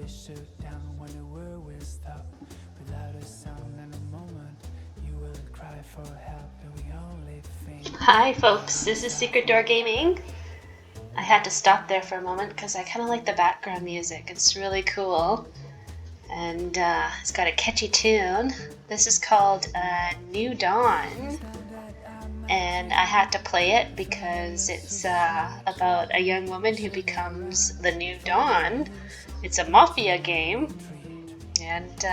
shut down when the world will stop. Without a sound and a moment, you will cry for help, and we only think. Hi folks, this is Secret Door Gaming. I had to stop there for a moment because I kind of like the background music. It's really cool and it's got a catchy tune. This is called New Dawn, and I had to play it because it's about a young woman who becomes the new Dawn. It's a mafia game, and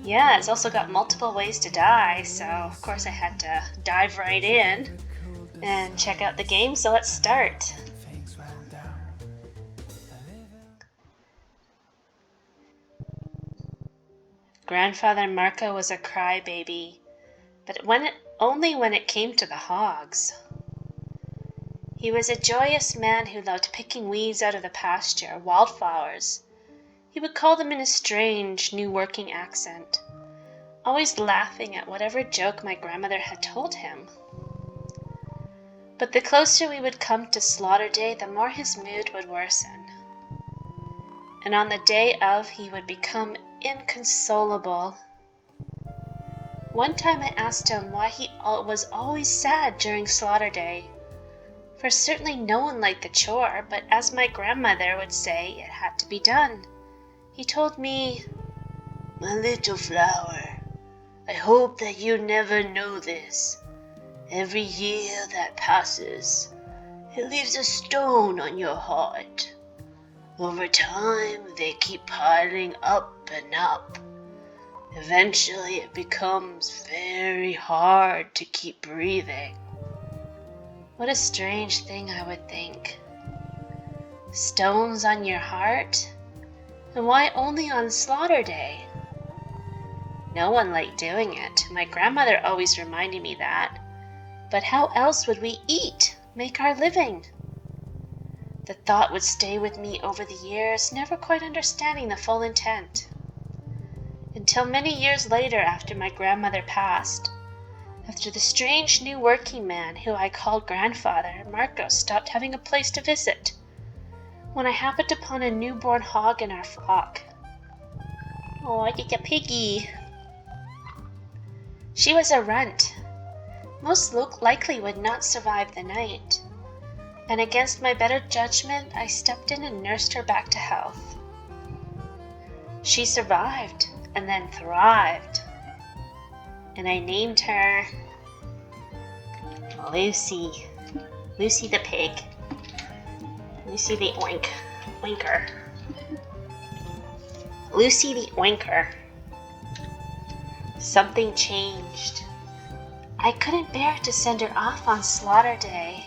yeah, it's also got multiple ways to die, so of course I had to dive right in and check out the game, so let's start. Grandfather Marco was a crybaby, but only when it came to the hogs. He was a joyous man who loved picking weeds out of the pasture, wildflowers. He would call them in a strange, new working accent, always laughing at whatever joke my grandmother had told him. But the closer we would come to slaughter day, the more his mood would worsen. And on the day of, he would become inconsolable. One time I asked him why he was always sad during slaughter day. For certainly no one liked the chore, but as my grandmother would say, it had to be done. He told me, "My little flower, I hope that you never know this. Every year that passes, it leaves a stone on your heart. Over time, they keep piling up and up. Eventually, it becomes very hard to keep breathing." What a strange thing, I would think. Stones on your heart? And why only on slaughter day? No one liked doing it. My grandmother always reminded me that. But how else would we eat, make our living? The thought would stay with me over the years, never quite understanding the full intent. Until many years later, after my grandmother passed, after the strange new working man who I called Grandfather, Marco, stopped having a place to visit, when I happened upon a newborn hog in our flock. Oh, it's a piggy. She was a runt. Most likely would not survive the night. And against my better judgment, I stepped in and nursed her back to health. She survived and then thrived. And I named her Lucy. Lucy the pig. Lucy the oinker. Lucy the oinker. Something changed. I couldn't bear to send her off on slaughter day.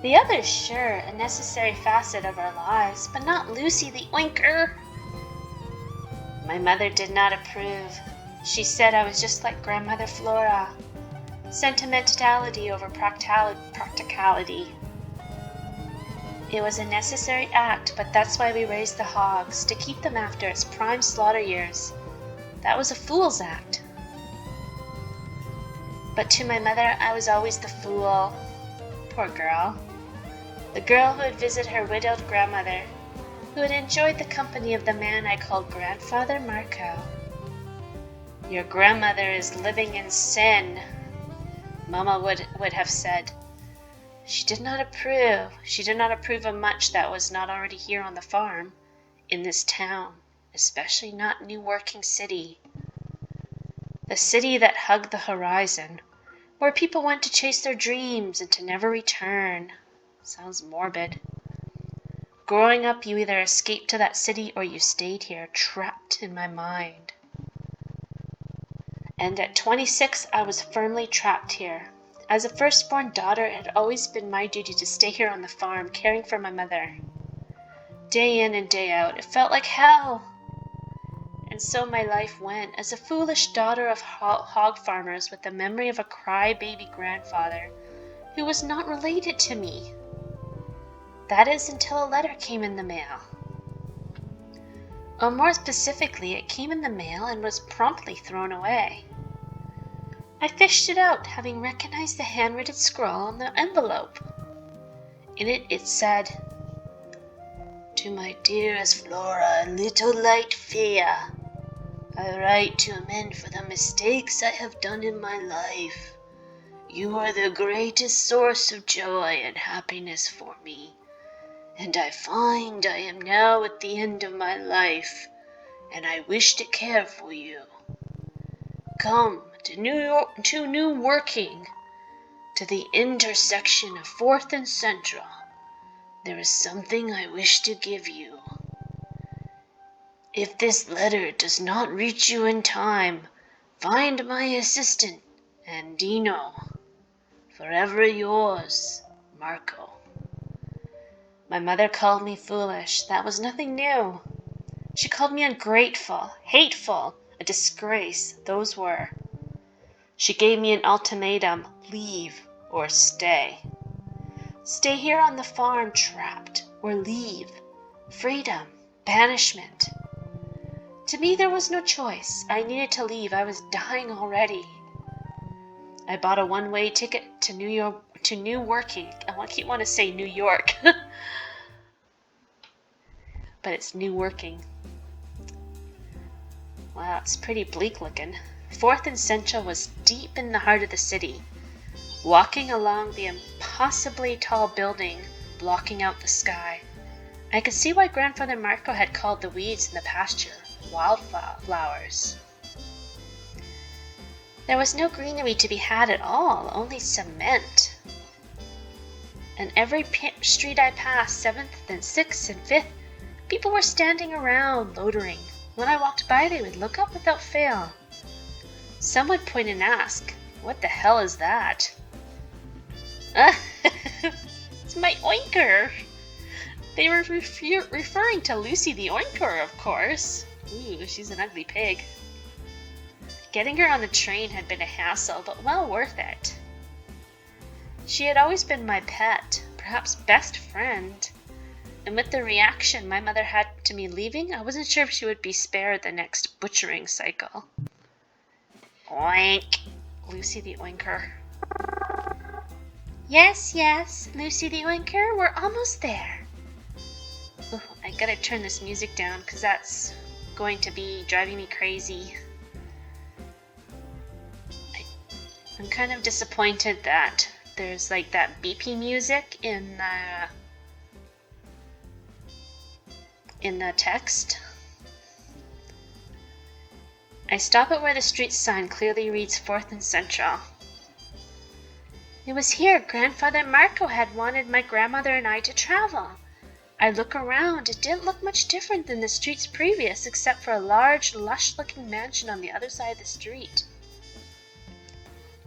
The others, sure, a necessary facet of our lives, but not Lucy the oinker. My mother did not approve. She said I was just like Grandmother Flora. Sentimentality over practicality. It was a necessary act, but that's why we raised the hogs, to keep them after its prime slaughter years. That was a fool's act. But to my mother, I was always the fool. Poor girl. The girl who would visit her widowed grandmother, who had enjoyed the company of the man I called Grandfather Marco. "Your grandmother is living in sin," Mama would have said. She did not approve. She did not approve of much that was not already here on the farm, in this town, especially not New Working City. The city that hugged the horizon, where people went to chase their dreams and to never return. Sounds morbid. Growing up, you either escaped to that city or you stayed here, trapped in my mind. And at 26, I was firmly trapped here. As a firstborn daughter, it had always been my duty to stay here on the farm, caring for my mother. Day in and day out, it felt like hell. And so my life went, as a foolish daughter of hog farmers with the memory of a crybaby grandfather who was not related to me. That is until a letter came in the mail. Or more specifically, it came in the mail and was promptly thrown away. I fished it out, having recognized the handwritten scrawl on the envelope. In it said, To my dearest Flora, little light fear, I write to amend for the mistakes I have done in my life. You are the greatest source of joy and happiness for me, and I find I am now at the end of my life, and I wish to care for you. Come to New Working, to the intersection of 4th and Central. There is something I wish to give you. If this letter does not reach you in time, find my assistant, Andino. Forever yours, Marco. My mother called me foolish. That was nothing new. She called me ungrateful, hateful, a disgrace. Those were. She gave me an ultimatum: leave or stay. Stay here on the farm trapped, or leave. Freedom, banishment. To me there was no choice. I needed to leave. I was dying already. I bought a one-way ticket to New Working. I keep wanting to say New York. But it's New Working. Wow, it's pretty bleak looking. 4th and Central was deep in the heart of the city. Walking along the impossibly tall building blocking out the sky, I could see why Grandfather Marco had called the weeds in the pasture wildflowers. There was no greenery to be had at all, only cement. And every street I passed, 7th and 6th and 5th, people were standing around, loitering. When I walked by, they would look up without fail. Some would point and ask, "What the hell is that?" It's my oinker. They were referring to Lucy the oinker, of course. Ooh, she's an ugly pig. Getting her on the train had been a hassle, but well worth it. She had always been my pet, perhaps best friend. And with the reaction my mother had to me leaving, I wasn't sure if she would be spared the next butchering cycle. Oink! Lucy the oinker. Yes, Lucy the oinker, we're almost there. Ooh, I gotta turn this music down because that's going to be driving me crazy. I'm kind of disappointed that there's like that beepy music in the text. I stop at where the street sign clearly reads 4th and Central. It was here Grandfather Marco had wanted my grandmother and I to travel. I look around. It didn't look much different than the streets previous, except for a large, lush-looking mansion on the other side of the street.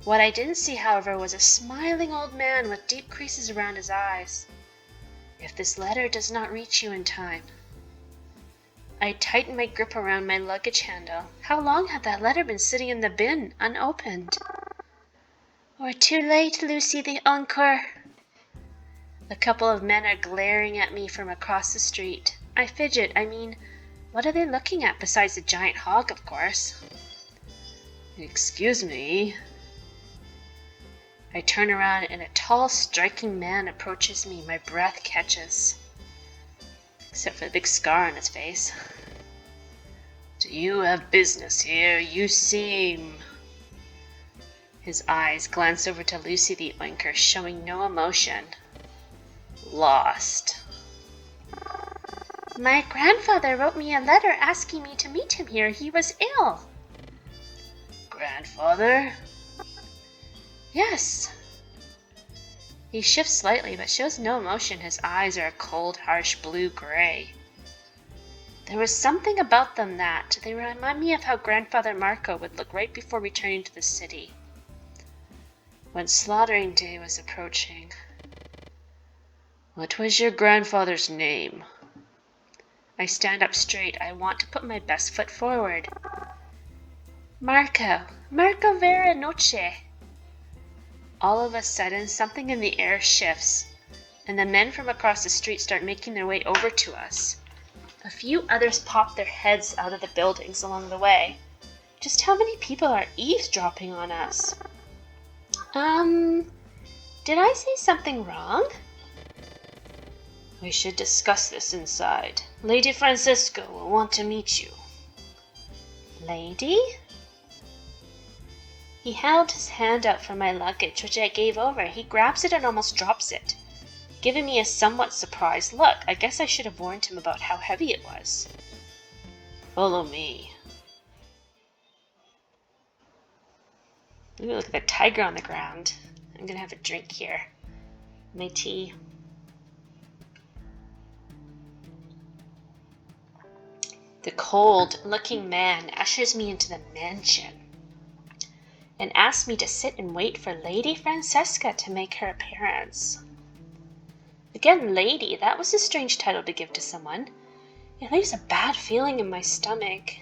What I didn't see, however, was a smiling old man with deep creases around his eyes. If this letter does not reach you in time. I tightened my grip around my luggage handle. How long had that letter been sitting in the bin, unopened? We're too late, Lucy the oinker. A couple of men are glaring at me from across the street. I fidget. What are they looking at besides the giant hog, of course? Excuse me. I turn around and a tall, striking man approaches me. My breath catches. Except for the big scar on his face. Do you have business here? You seem... His eyes glance over to Lucy the oinker, showing no emotion. Lost. My grandfather wrote me a letter asking me to meet him here. He was ill. Grandfather? Yes. He shifts slightly but shows no emotion. His eyes are a cold, harsh blue-gray. There was something about them that they remind me of how Grandfather Marco would look right before returning to the city. When slaughtering day was approaching. What was your grandfather's name? I stand up straight. I want to put my best foot forward. Marco Veranoce. All of a sudden, something in the air shifts, and the men from across the street start making their way over to us. A few others pop their heads out of the buildings along the way. Just how many people are eavesdropping on us? Did I say something wrong? We should discuss this inside. Lady Francisco will want to meet you. Lady? He held his hand out for my luggage, which I gave over. He grabs it and almost drops it, giving me a somewhat surprised look. I guess I should have warned him about how heavy it was. Follow me. Ooh, look at the tiger on the ground. I'm gonna have a drink here. My tea. The cold-looking man ushers me into the mansion and asks me to sit and wait for Lady Francesca to make her appearance. Again, lady, that was a strange title to give to someone. It leaves a bad feeling in my stomach.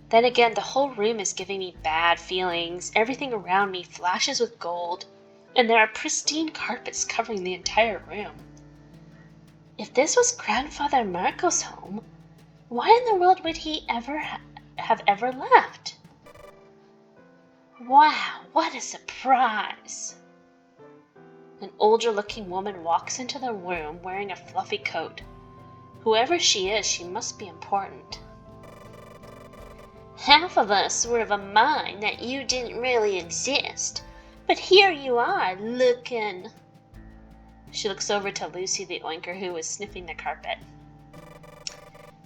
Then again, the whole room is giving me bad feelings. Everything around me flashes with gold, and there are pristine carpets covering the entire room. If this was Grandfather Marco's home, why in the world would he have ever left? Wow, what a surprise! An older-looking woman walks into the room wearing a fluffy coat. Whoever she is, she must be important. Half of us were of a mind that you didn't really exist, but here you are, looking. She looks over to Lucy the oinker, who was sniffing the carpet.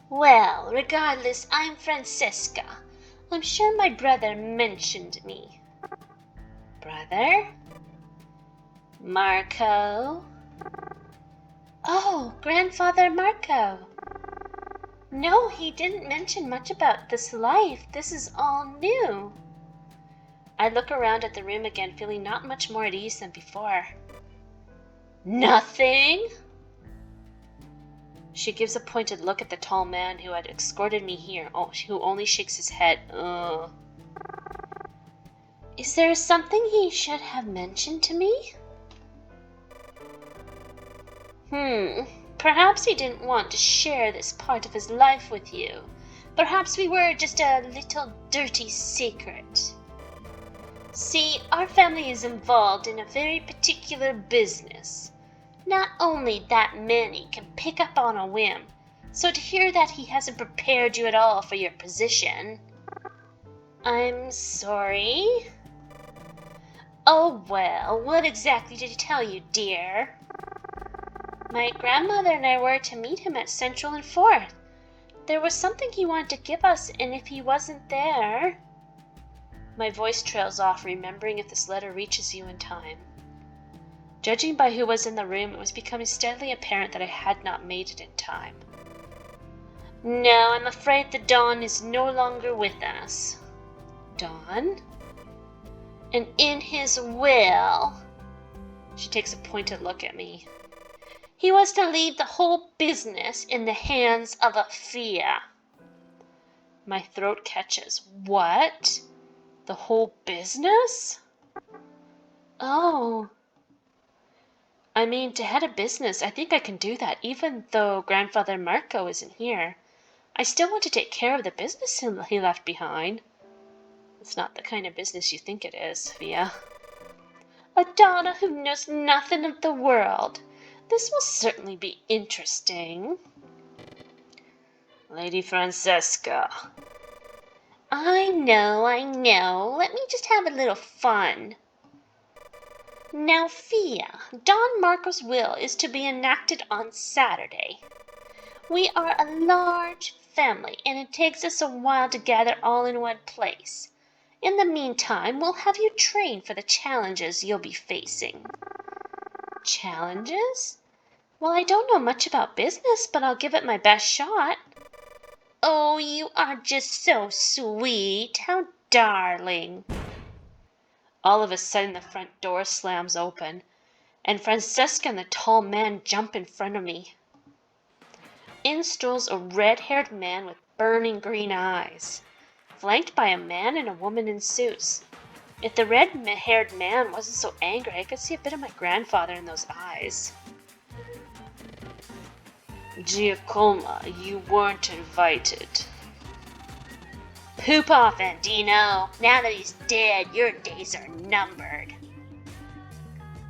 Well, regardless, I'm Francesca. I'm sure my brother mentioned me. Brother? Marco? Oh, Grandfather Marco. No, he didn't mention much about this life. This is all new. I look around at the room again, feeling not much more at ease than before. Nothing? She gives a pointed look at the tall man who had escorted me here, who only shakes his head. Ugh. Is there something he should have mentioned to me? Perhaps he didn't want to share this part of his life with you. Perhaps we were just a little dirty secret. See, our family is involved in a very particular business. Not only that many can pick up on a whim, so to hear that he hasn't prepared you at all for your position. I'm sorry. Oh well, what exactly did he tell you, dear? My grandmother and I were to meet him at Central and 4th. There was something he wanted to give us, and if he wasn't there... My voice trails off, remembering if this letter reaches you in time. Judging by who was in the room, it was becoming steadily apparent that I had not made it in time. No, I'm afraid the Don is no longer with us. Don? And in his will... She takes a pointed look at me. He was to leave the whole business in the hands of a Fia. My throat catches. What? The whole business? Oh. I mean, to head a business, I think I can do that, even though Grandfather Marco isn't here. I still want to take care of the business he left behind. It's not the kind of business you think it is, Fia. A Donna who knows nothing of the world. This will certainly be interesting. Lady Francesca. I know. Let me just have a little fun. Now, Fia, Don Marco's will is to be enacted on Saturday. We are a large family, and it takes us a while to gather all in one place. In the meantime, we'll have you train for the challenges you'll be facing. Challenges? Well, I don't know much about business, but I'll give it my best shot. Oh, you are just so sweet. How darling. All of a sudden, the front door slams open, and Francesca and the tall man jump in front of me. In strolls a red-haired man with burning green eyes, flanked by a man and a woman in suits. If the red-haired man wasn't so angry, I could see a bit of my grandfather in those eyes. Giacomo, you weren't invited. Poop off, Andino. Now that he's dead, your days are numbered.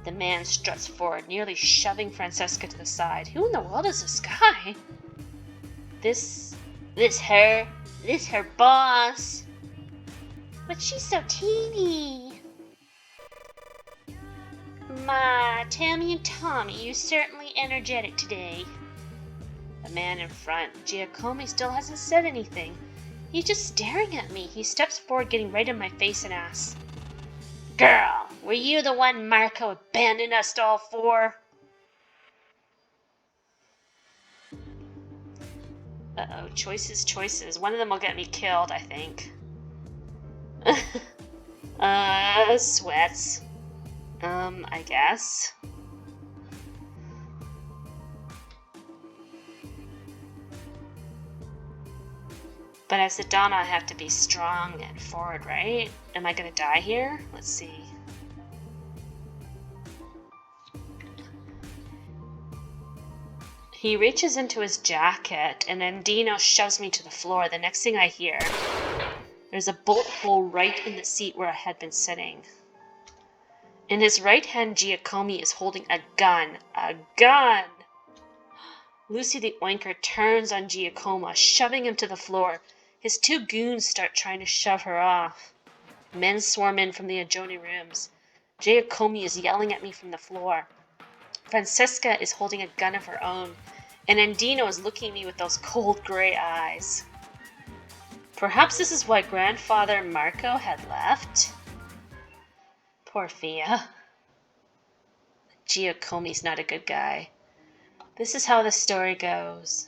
The man struts forward, nearly shoving Francesca to the side. Who in the world is this guy? This her boss. But she's so teeny. My, Tammy and Tommy, you're certainly energetic today. The man in front, Giacomo, still hasn't said anything. He's just staring at me. He steps forward, getting right in my face and asks, "Girl, were you the one Marco abandoned us all for?" Uh-oh, choices. One of them will get me killed, I think. Sweats. I guess. But as the Donna, I have to be strong and forward, right? Am I gonna die here? Let's see. He reaches into his jacket, and then Dino shoves me to the floor. The next thing I hear, there's a bullet hole right in the seat where I had been sitting. In his right hand, Giacomo is holding a gun. A gun! Lucy the Oinker turns on Giacomo, shoving him to the floor. His two goons start trying to shove her off. Men swarm in from the adjoining rooms. Giacomo is yelling at me from the floor. Francesca is holding a gun of her own, and Andino is looking at me with those cold gray eyes. Perhaps this is why Grandfather Marco had left? Poor Fia. Giacomo's not a good guy. This is how the story goes.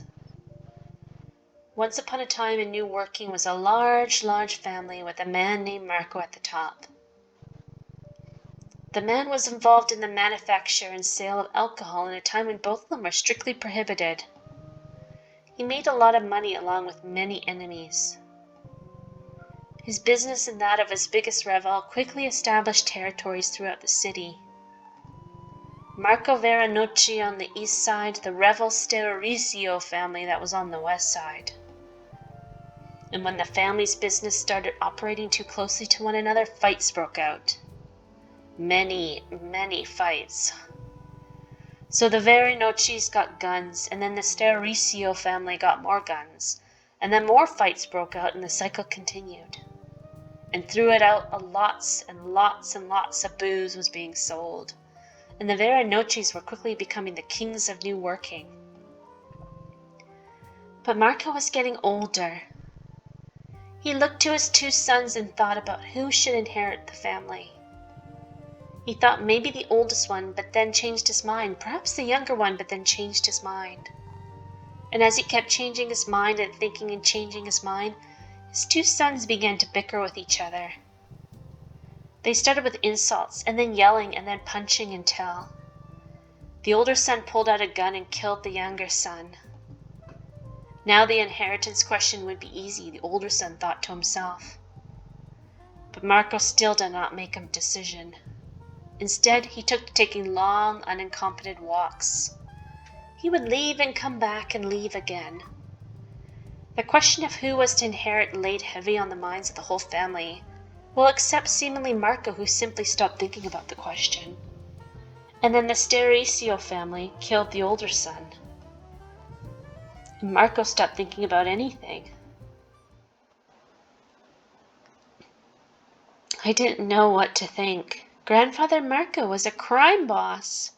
Once upon a time in New Working was a large family with a man named Marco at the top. The man was involved in the manufacture and sale of alcohol in a time when both of them were strictly prohibited. He made a lot of money along with many enemies. His business and that of his biggest rival quickly established territories throughout the city. Marco Veranocci on the east side, the Revel Stericio family that was on the west side. And when the family's business started operating too closely to one another, fights broke out. Many fights. So the Veranoccis got guns, and then the Stericio family got more guns, and then more fights broke out, and the cycle continued. And through it out, lots of booze was being sold. And the Veranoccis were quickly becoming the kings of New Working. But Marco was getting older. He looked to his two sons and thought about who should inherit the family. He thought maybe the oldest one, but then changed his mind. Perhaps the younger one, but then changed his mind. And as he kept changing his mind and thinking and changing his mind, his two sons began to bicker with each other. They started with insults, and then yelling, and then punching until the older son pulled out a gun and killed the younger son. Now the inheritance question would be easy, the older son thought to himself. But Marco still did not make a decision. Instead, he took to taking long, unaccompanied walks. He would leave and come back and leave again. The question of who was to inherit laid heavy on the minds of the whole family, well, except seemingly Marco, who simply stopped thinking about the question. And then the Stericio family killed the older son. And Marco stopped thinking about anything. I didn't know what to think. Grandfather Marco was a crime boss.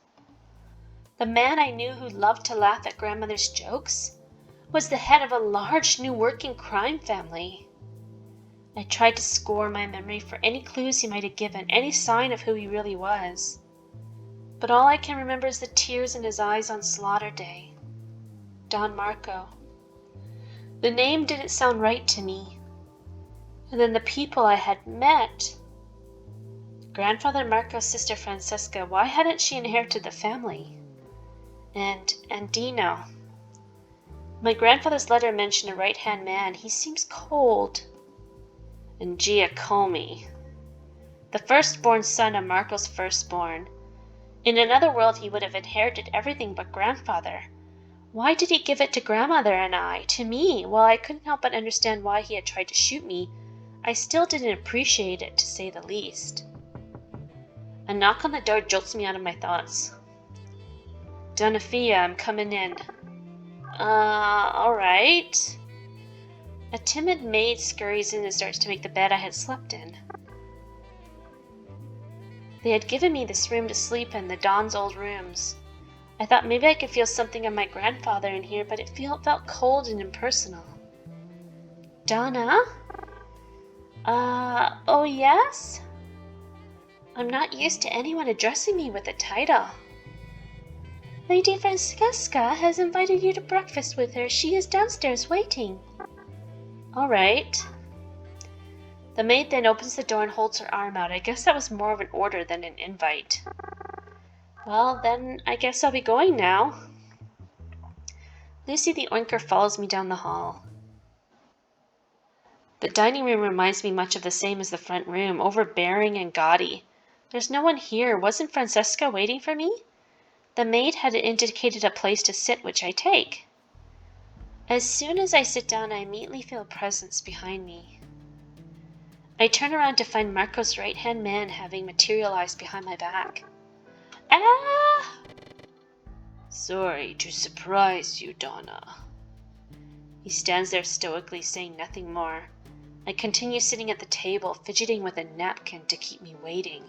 The man I knew who loved to laugh at grandmother's jokes was the head of a large New Working crime family. I tried to score my memory for any clues he might have given, any sign of who he really was. But all I can remember is the tears in his eyes on Slaughter Day. Don Marco. The name didn't sound right to me. And then the people I had met. Grandfather Marco's sister Francesca, why hadn't she inherited the family? And Dino. My grandfather's letter mentioned a right-hand man. He seems cold. And Giacomo, the firstborn son of Marco's firstborn. In another world he would have inherited everything but grandfather. Why did he give it to grandmother and I, to me? While I couldn't help but understand why he had tried to shoot me, I still didn't appreciate it, to say the least. A knock on the door jolts me out of my thoughts. Donna, I'm coming in. Alright. A timid maid scurries in and starts to make the bed I had slept in. They had given me this room to sleep in, the Don's old rooms. I thought maybe I could feel something of my grandfather in here, but it felt cold and impersonal. Donna? Oh yes? I'm not used to anyone addressing me with a title. Lady Francesca has invited you to breakfast with her. She is downstairs waiting. All right. The maid then opens the door and holds her arm out. I guess that was more of an order than an invite. Well, then I guess I'll be going now. Lucy the Oinker follows me down the hall. The dining room reminds me much of the same as the front room, overbearing and gaudy. There's no one here. Wasn't Francesca waiting for me? The maid had indicated a place to sit, which I take. As soon as I sit down, I immediately feel a presence behind me. I turn around to find Marco's right-hand man having materialized behind my back. Ah! Sorry to surprise you, Donna. He stands there stoically, saying nothing more. I continue sitting at the table, fidgeting with a napkin to keep me waiting.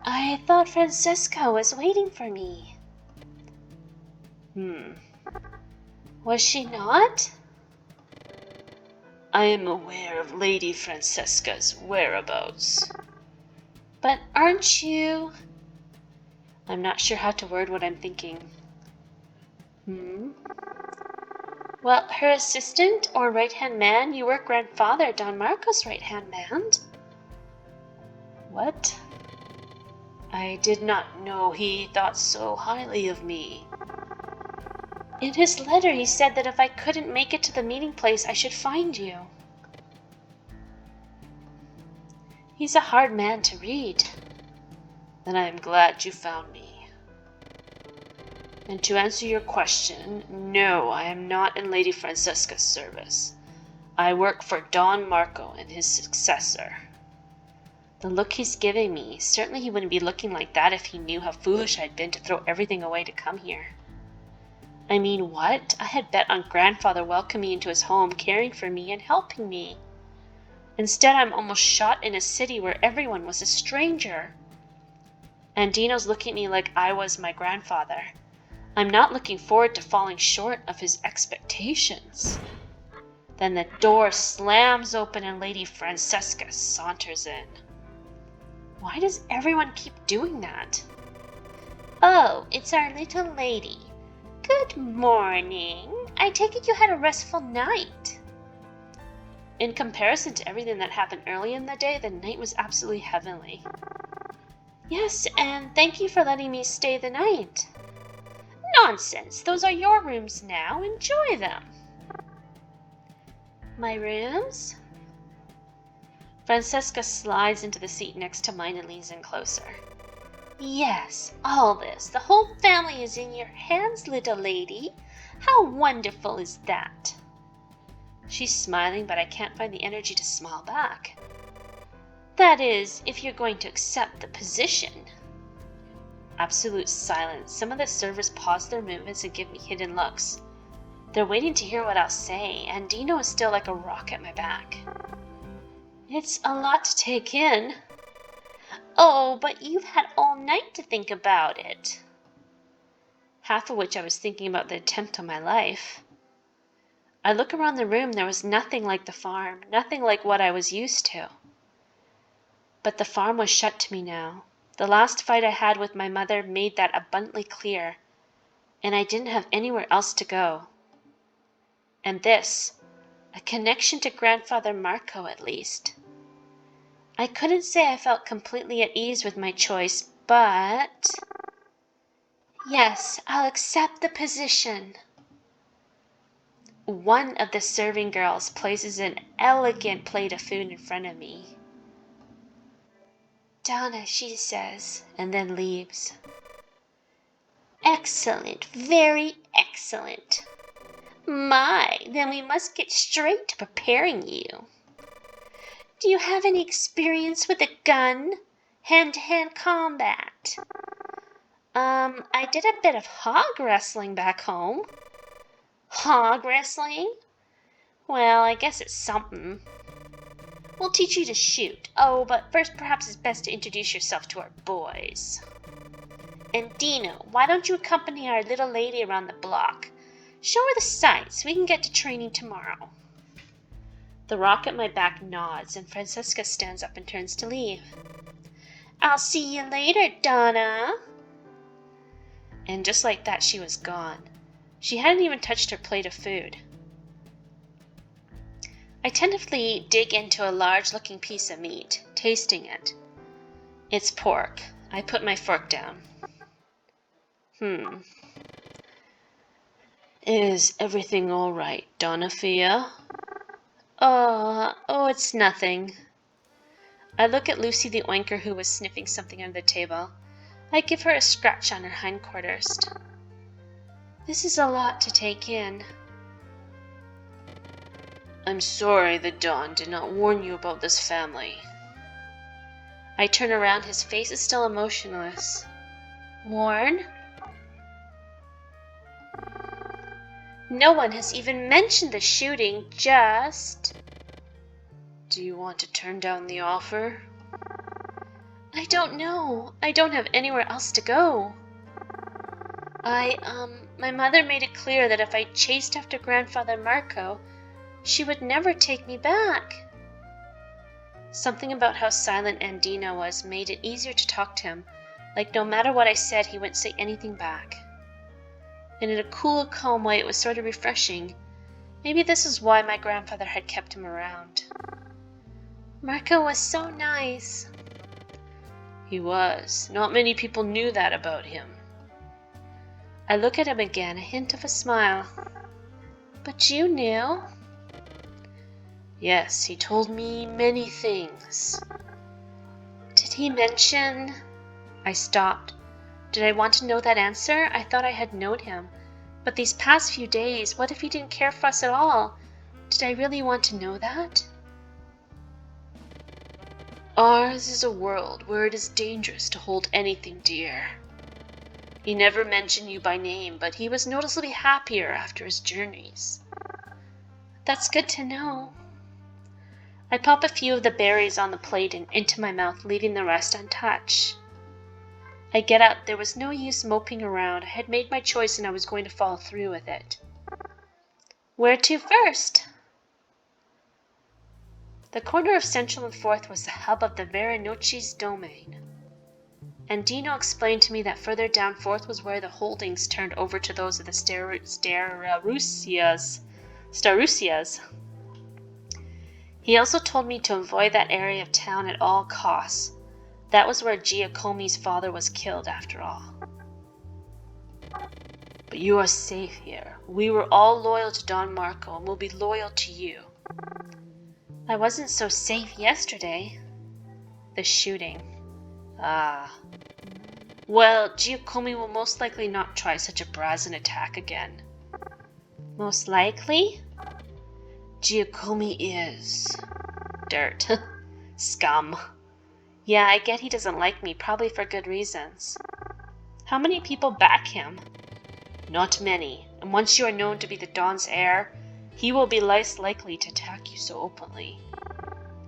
I thought Francesca was waiting for me. Was she not? I am aware of Lady Francesca's whereabouts. But aren't you... I'm not sure how to word what I'm thinking. Well, her assistant or right-hand man, you were Grandfather Don Marco's right-hand man. What? I did not know he thought so highly of me. In his letter, he said that if I couldn't make it to the meeting place, I should find you. He's a hard man to read. Then I am glad you found me. And to answer your question, no, I am not in Lady Francesca's service. I work for Don Marco and his successor. The look he's giving me, certainly he wouldn't be looking like that if he knew how foolish I'd been to throw everything away to come here. I mean, what? I had bet on Grandfather welcoming me into his home, caring for me and helping me. Instead, I'm almost shot in a city where everyone was a stranger. And Dino's looking at me like I was my grandfather. I'm not looking forward to falling short of his expectations. Then the door slams open and Lady Francesca saunters in. Why does everyone keep doing that? Oh, it's our little lady. Good morning. I take it you had a restful night. In comparison to everything that happened early in the day, the night was absolutely heavenly. Yes, and thank you for letting me stay the night. Nonsense, those are your rooms now. Enjoy them. My rooms? Francesca slides into the seat next to mine and leans in closer. Yes, all this. The whole family is in your hands, little lady. How wonderful is that? She's smiling, but I can't find the energy to smile back. That is, if you're going to accept the position. Absolute silence. Some of the servers pause their movements and give me hidden looks. They're waiting to hear what I'll say, and Dino is still like a rock at my back. It's a lot to take in. Oh, but you've had all night to think about it. Half of which I was thinking about the attempt on my life. I look around the room, there was nothing like the farm, nothing like what I was used to. But the farm was shut to me now. The last fight I had with my mother made that abundantly clear, and I didn't have anywhere else to go. And this, a connection to Grandfather Marco at least. I couldn't say I felt completely at ease with my choice, but... Yes, I'll accept the position. One of the serving girls places an elegant plate of food in front of me. Donna, she says, and then leaves. Excellent, very excellent. My, then we must get straight to preparing you. Do you have any experience with a gun? hand-to-hand combat. I did a bit of hog wrestling back home. Hog wrestling? Well, I guess it's something. We'll teach you to shoot. Oh, but first perhaps it's best to introduce yourself to our boys. And Dino, why don't you accompany our little lady around the block? Show her the sights. We can get to training tomorrow. The rock at my back nods, and Francesca stands up and turns to leave. I'll see you later, Donna. And just like that, she was gone. She hadn't even touched her plate of food. I tentatively dig into a large-looking piece of meat, tasting it. It's pork. I put my fork down. Is everything all right, Donna Fia? Oh, it's nothing. I look at Lucy the oinker, who was sniffing something under the table. I give her a scratch on her hindquarters. This is a lot to take in. I'm sorry the Don did not warn you about this family. I turn around. His face is still emotionless. Warn? No one has even mentioned the shooting, just... Do you want to turn down the offer? I don't know. I don't have anywhere else to go. My mother made it clear that if I chased after Grandfather Marco, she would never take me back. Something about how silent Andina was made it easier to talk to him. Like no matter what I said, he wouldn't say anything back. And in a cool, calm way, it was sort of refreshing. Maybe this is why my grandfather had kept him around. Marco was so nice. He was. Not many people knew that about him. I look at him again, a hint of a smile. But you knew. Yes, he told me many things. Did he mention... I stopped. Did I want to know that answer? I thought I had known him. But these past few days, what if he didn't care for us at all? Did I really want to know that? Ours is a world where it is dangerous to hold anything dear. He never mentioned you by name, but he was noticeably happier after his journeys. That's good to know. I pop a few of the berries on the plate and into my mouth, leaving the rest untouched. I get up. There was no use moping around. I had made my choice and I was going to follow through with it. Where to first? The corner of Central and Fourth was the hub of the Veronocci's domain. And Dino explained to me that further down Fourth was where the holdings turned over to those of the Starusias. He also told me to avoid that area of town at all costs. That was where Giacome's father was killed, after all. But you are safe here. We were all loyal to Don Marco and will be loyal to you. I wasn't so safe yesterday. The shooting. Ah. Well, Giacomo will most likely not try such a brazen attack again. Most likely? Giacomo is... dirt. Scum. Yeah, I get he doesn't like me, probably for good reasons. How many people back him? Not many, and once you are known to be the Don's heir, he will be less likely to attack you so openly.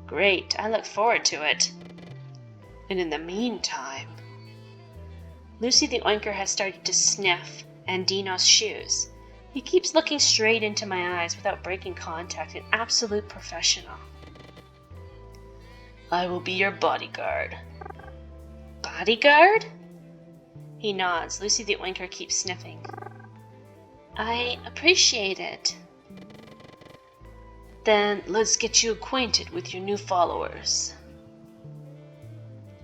Great, I look forward to it. And in the meantime... Lucy the oinker has started to sniff Andino's shoes. He keeps looking straight into my eyes without breaking contact, an absolute professional. I will be your bodyguard. Bodyguard? He nods. Lucy the oinker keeps sniffing. I appreciate it. Then let's get you acquainted with your new followers.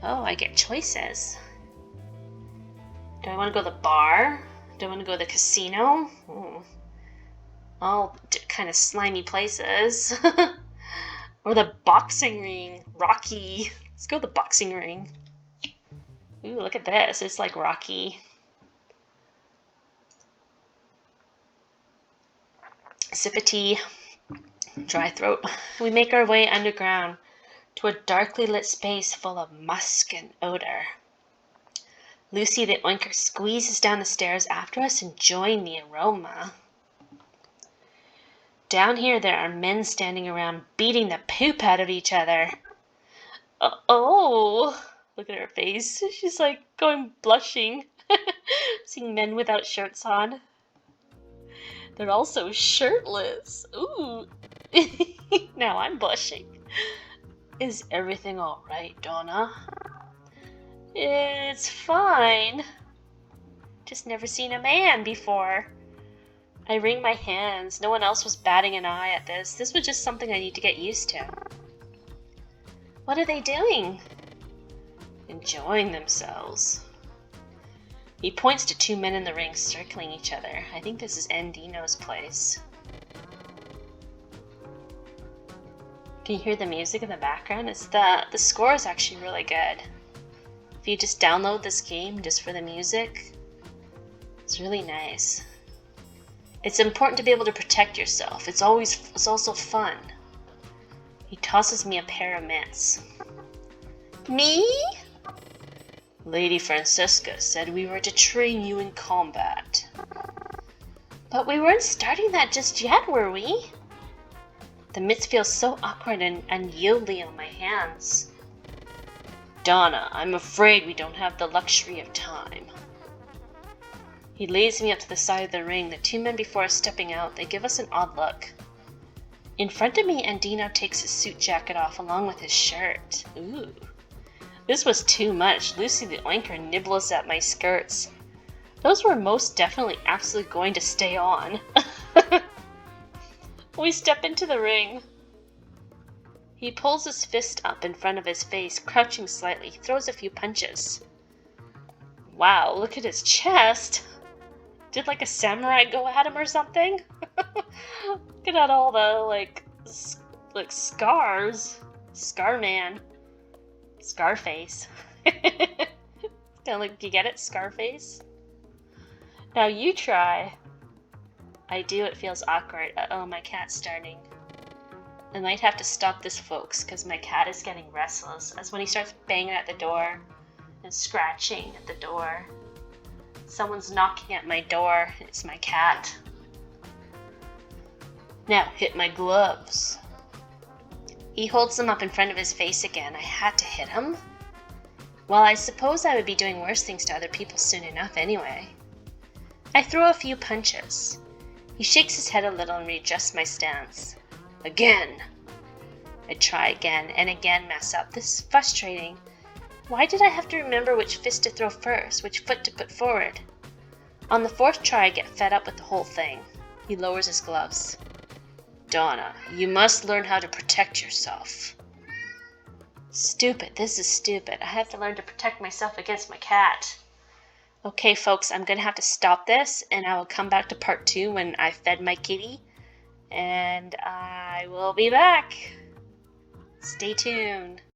Oh, I get choices. Do I want to go to the bar? Do I want to go to the casino? All kind of slimy places. Or the boxing ring. Rocky. Let's go to the boxing ring. Ooh, look at this. It's like Rocky. Sip of tea. Dry throat. We make our way underground to a darkly lit space full of musk and odor. Lucy the Oinker squeezes down the stairs after us, enjoying the aroma. Down here there are men standing around beating the poop out of each other. Oh, look at her face. She's like going blushing. Seeing men without shirts on. They're also shirtless. Ooh. Now I'm blushing. Is everything all right, Donna? It's fine. Just never seen a man before. I wring my hands. No one else was batting an eye at this. This was just something I need to get used to. What are they doing? Enjoying themselves. He points to two men in the ring circling each other. I think this is Andino's place. Can you hear the music in the background? The score is actually really good. If you just download this game just for the music, it's really nice. It's important to be able to protect yourself. It's also fun. He tosses me a pair of mitts. Me? Lady Francisca said we were to train you in combat. But we weren't starting that just yet, were we? The mitts feel so awkward and unyieldly on my hands. Donna, I'm afraid we don't have the luxury of time. He leads me up to the side of the ring. The two men before us stepping out, they give us an odd look. In front of me, Andino takes his suit jacket off along with his shirt. Ooh. This was too much. Lucy the Oinker nibbles at my skirts. Those were most definitely absolutely going to stay on. We step into the ring. He pulls his fist up in front of his face, crouching slightly, throws a few punches. Wow, look at his chest. Did like a samurai go at him or something? Look at all the like scars. Scar man. Scarface. Kind of like, you get it? Scarface? Now you try. I do, it feels awkward. Uh-oh, my cat's starting. I might have to stop this, folks, because my cat is getting restless. As when he starts banging at the door and scratching at the door. Someone's knocking at my door. It's my cat. Now, hit my gloves. He holds them up in front of his face again. I had to hit him? Well, I suppose I would be doing worse things to other people soon enough anyway. I throw a few punches. He shakes his head a little and readjusts my stance. Again. I try again and again mess up. This is frustrating. Why did I have to remember which fist to throw first, which foot to put forward? On the fourth try, I get fed up with the whole thing. He lowers his gloves. Donna, you must learn how to protect yourself. Stupid. This is stupid. I have to learn to protect myself against my cat. Okay, folks, I'm going to have to stop this, and I will come back to part 2 when I've fed my kitty. And I will be back. Stay tuned.